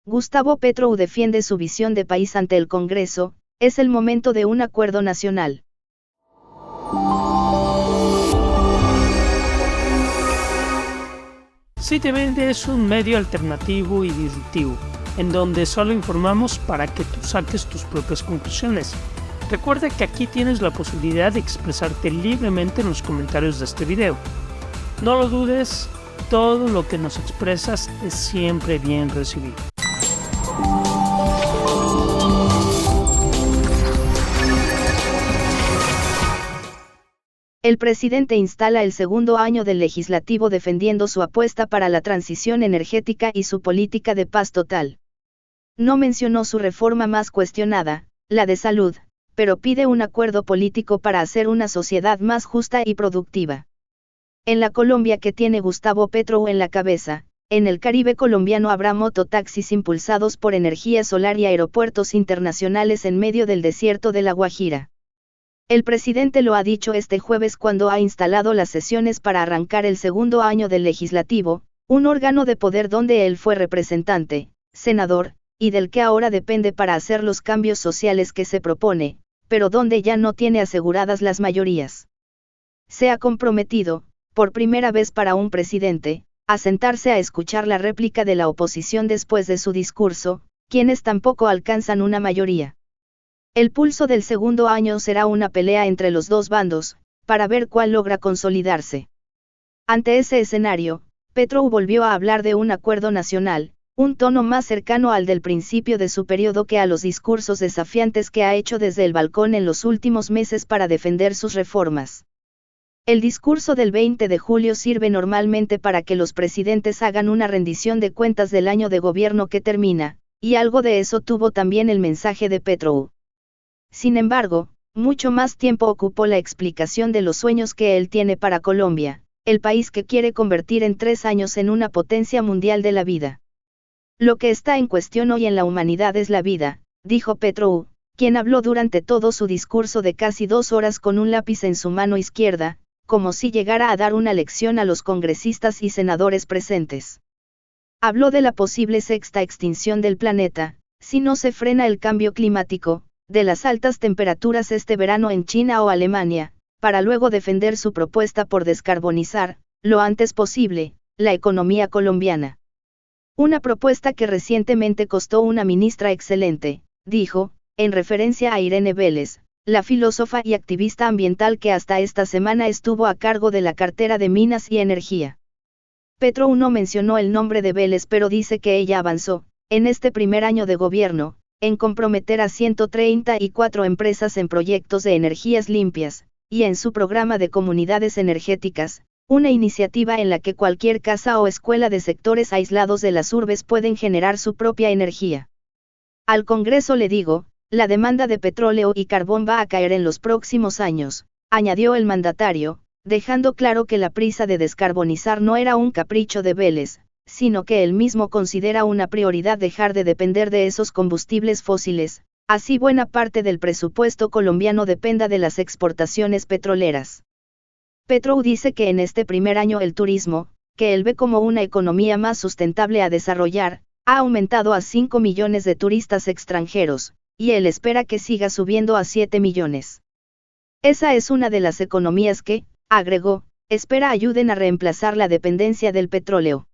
Gustavo Petro defiende su visión de país ante el Congreso. Es el momento de un acuerdo nacional. City20 es un medio alternativo y disruptivo, en donde solo informamos para que tú saques tus propias conclusiones. Recuerda que aquí tienes la posibilidad de expresarte libremente en los comentarios de este video. No lo dudes, todo lo que nos expresas es siempre bien recibido. El presidente instala el segundo año del legislativo defendiendo su apuesta para la transición energética y su política de paz total. No mencionó su reforma más cuestionada, la de salud, pero pide un acuerdo político para hacer una sociedad más justa y productiva. En la Colombia que tiene Gustavo Petro en la cabeza, en el Caribe colombiano habrá mototaxis impulsados por energía solar y aeropuertos internacionales en medio del desierto de La Guajira. El presidente lo ha dicho este jueves cuando ha instalado las sesiones para arrancar el segundo año del legislativo, un órgano de poder donde él fue representante, senador, y del que ahora depende para hacer los cambios sociales que se propone, pero donde ya no tiene aseguradas las mayorías. Se ha comprometido, por primera vez para un presidente, a sentarse a escuchar la réplica de la oposición después de su discurso, quienes tampoco alcanzan una mayoría. El pulso del segundo año será una pelea entre los dos bandos, para ver cuál logra consolidarse. Ante ese escenario, Petro volvió a hablar de un acuerdo nacional, un tono más cercano al del principio de su periodo que a los discursos desafiantes que ha hecho desde el balcón en los últimos meses para defender sus reformas. El discurso del 20 de julio sirve normalmente para que los presidentes hagan una rendición de cuentas del año de gobierno que termina, y algo de eso tuvo también el mensaje de Petro. Sin embargo, mucho más tiempo ocupó la explicación de los sueños que él tiene para Colombia, el país que quiere convertir en 3 años en una potencia mundial de la vida. Lo que está en cuestión hoy en la humanidad es la vida, dijo Petro, quien habló durante todo su discurso de casi 2 horas con un lápiz en su mano izquierda, como si llegara a dar una lección a los congresistas y senadores presentes. Habló de la posible sexta extinción del planeta, si no se frena el cambio climático, de las altas temperaturas este verano en China o Alemania, para luego defender su propuesta por descarbonizar, lo antes posible, la economía colombiana. Una propuesta que recientemente costó una ministra excelente, dijo, en referencia a Irene Vélez, la filósofa y activista ambiental que hasta esta semana estuvo a cargo de la cartera de Minas y Energía. Petro no mencionó el nombre de Vélez pero dice que ella avanzó, en este primer año de gobierno, en comprometer a 134 empresas en proyectos de energías limpias, y en su programa de comunidades energéticas, una iniciativa en la que cualquier casa o escuela de sectores aislados de las urbes pueden generar su propia energía. Al Congreso le digo, la demanda de petróleo y carbón va a caer en los próximos años, añadió el mandatario, dejando claro que la prisa de descarbonizar no era un capricho de Vélez, sino que él mismo considera una prioridad dejar de depender de esos combustibles fósiles, así buena parte del presupuesto colombiano dependa de las exportaciones petroleras. Petro dice que en este primer año el turismo, que él ve como una economía más sustentable a desarrollar, ha aumentado a 5 millones de turistas extranjeros, y él espera que siga subiendo a 7 millones. Esa es una de las economías que, agregó, espera ayuden a reemplazar la dependencia del petróleo.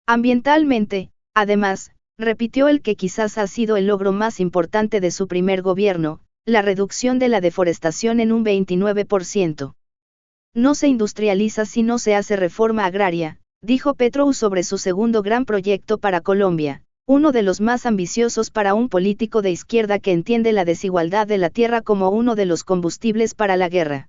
Ambientalmente, además, repitió el que quizás ha sido el logro más importante de su primer gobierno, la reducción de la deforestación en un 29%. No se industrializa si no se hace reforma agraria, dijo Petro sobre su segundo gran proyecto para Colombia, uno de los más ambiciosos para un político de izquierda que entiende la desigualdad de la tierra como uno de los combustibles para la guerra.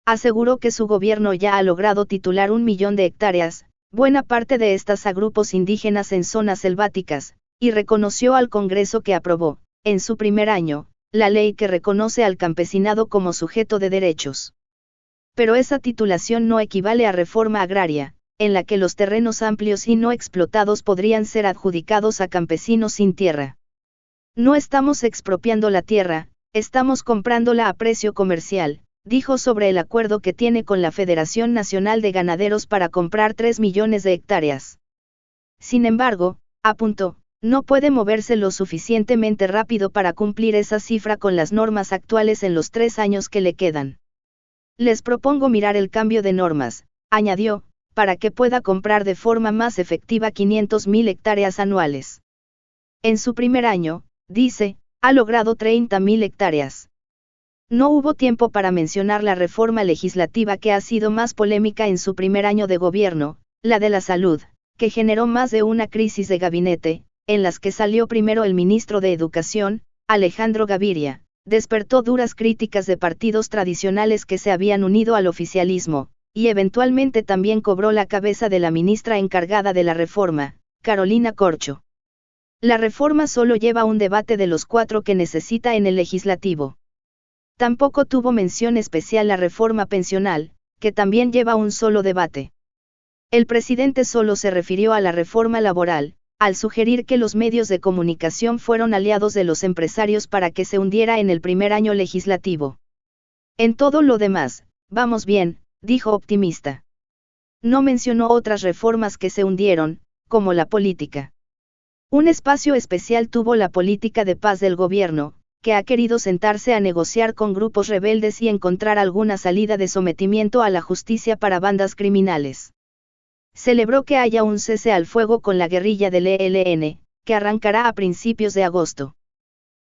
Aseguró que su gobierno ya ha logrado titular 1 millón de hectáreas, buena parte de estas a grupos indígenas en zonas selváticas, y reconoció al Congreso que aprobó, en su primer año, la ley que reconoce al campesinado como sujeto de derechos. Pero esa titulación no equivale a reforma agraria, en la que los terrenos amplios y no explotados podrían ser adjudicados a campesinos sin tierra. No estamos expropiando la tierra, estamos comprándola a precio comercial, dijo sobre el acuerdo que tiene con la Federación Nacional de Ganaderos para comprar 3 millones de hectáreas. Sin embargo, apuntó, no puede moverse lo suficientemente rápido para cumplir esa cifra con las normas actuales en los 3 años que le quedan. Les propongo mirar el cambio de normas, añadió, para que pueda comprar de forma más efectiva 500.000 hectáreas anuales. En su primer año, dice, ha logrado 30.000 hectáreas. No hubo tiempo para mencionar la reforma legislativa que ha sido más polémica en su primer año de gobierno, la de la salud, que generó más de una crisis de gabinete, en las que salió primero el ministro de Educación, Alejandro Gaviria, despertó duras críticas de partidos tradicionales que se habían unido al oficialismo, y eventualmente también cobró la cabeza de la ministra encargada de la reforma, Carolina Corcho. La reforma solo lleva un debate de los 4 que necesita en el legislativo. Tampoco tuvo mención especial la reforma pensional, que también lleva un solo debate. El presidente solo se refirió a la reforma laboral, al sugerir que los medios de comunicación fueron aliados de los empresarios para que se hundiera en el primer año legislativo. En todo lo demás, vamos bien, dijo optimista. No mencionó otras reformas que se hundieron, como la política. Un espacio especial tuvo la política de paz del gobierno, que ha querido sentarse a negociar con grupos rebeldes y encontrar alguna salida de sometimiento a la justicia para bandas criminales. Celebró que haya un cese al fuego con la guerrilla del ELN, que arrancará a principios de agosto.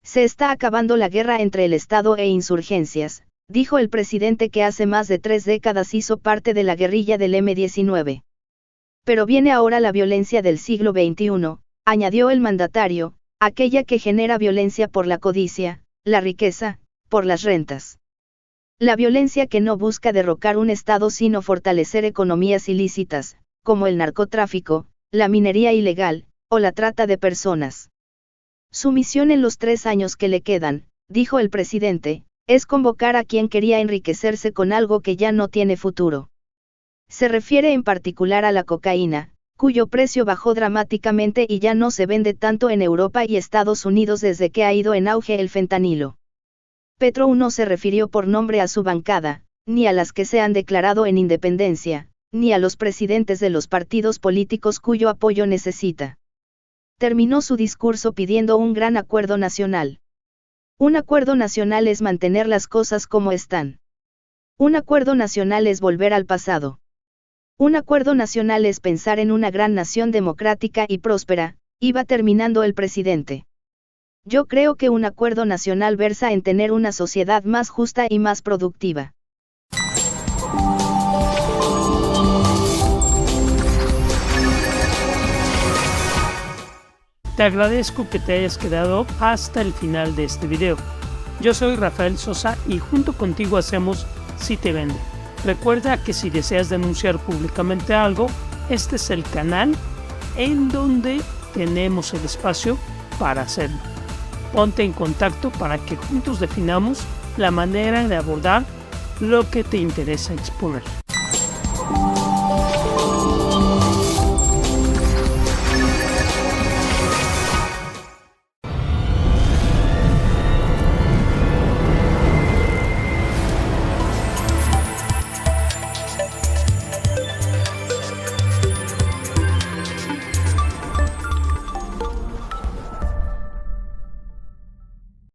Se está acabando la guerra entre el Estado e insurgencias, dijo el presidente que hace más de 3 décadas hizo parte de la guerrilla del M-19. Pero viene ahora la violencia del siglo XXI, añadió el mandatario, aquella que genera violencia por la codicia, la riqueza, por las rentas. La violencia que no busca derrocar un Estado sino fortalecer economías ilícitas, como el narcotráfico, la minería ilegal, o la trata de personas. Su misión en los 3 años que le quedan, dijo el presidente, es convocar a quien quería enriquecerse con algo que ya no tiene futuro. Se refiere en particular a la cocaína, cuyo precio bajó dramáticamente y ya no se vende tanto en Europa y Estados Unidos desde que ha ido en auge el fentanilo. Petro no se refirió por nombre a su bancada, ni a las que se han declarado en independencia, ni a los presidentes de los partidos políticos cuyo apoyo necesita. Terminó su discurso pidiendo un gran acuerdo nacional. Un acuerdo nacional es mantener las cosas como están. Un acuerdo nacional es volver al pasado. Un acuerdo nacional es pensar en una gran nación democrática y próspera, iba terminando el presidente. Yo creo que un acuerdo nacional versa en tener una sociedad más justa y más productiva. Te agradezco que te hayas quedado hasta el final de este video. Yo soy Rafael Sosa y junto contigo hacemos Si Te Vende. Recuerda que si deseas denunciar públicamente algo, este es el canal en donde tenemos el espacio para hacerlo. Ponte en contacto para que juntos definamos la manera de abordar lo que te interesa exponer.